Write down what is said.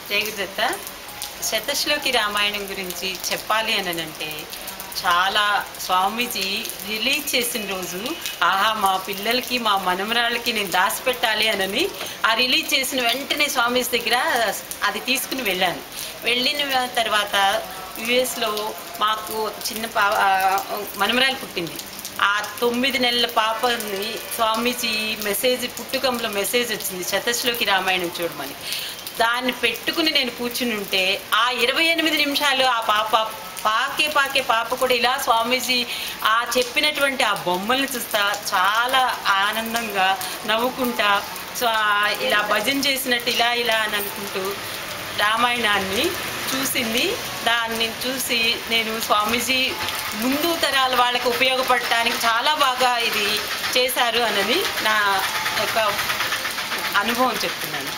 జయగురుదత్త శతశ్లోకి రామాయణం గురించి చెప్పాలి అనంటే చాలా స్వామీజీ రిలీజ్ చేసిన రోజు ఆహా మా పిల్లలకి మా మనమరాళ్ళకి నేను దాచిపెట్టాలి అనని ఆ రిలీజ్ చేసిన వెంటనే స్వామీజీ దగ్గర అది తీసుకుని వెళ్ళిన తర్వాత యుఎస్లో మాకు చిన్న మనమరాలు పుట్టింది. ఆ 9 నెలల పాపని స్వామీజీ పుట్టుకంలో మెసేజ్ వచ్చింది, శతశ్లోకి రామాయణం చూడమని. దాన్ని పెట్టుకుని నేను కూర్చుని ఉంటే ఆ 28 నిమిషాలు ఆ పాకే పాప కూడా ఇలా స్వామీజీ ఆ చెప్పినటువంటి ఆ బొమ్మల్ని చూస్తా చాలా ఆనందంగా నవ్వుకుంటా ఇలా భజన చేసినట్టు ఇలా అని అనుకుంటూ రామాయణాన్ని చూసింది. దాన్ని చూసి నేను స్వామీజీ ముందు తరాల వాళ్ళకి ఉపయోగపడటానికి చాలా బాగా ఇది చేశారు అన్నది నా యొక్క అనుభవం చెప్తున్నాను.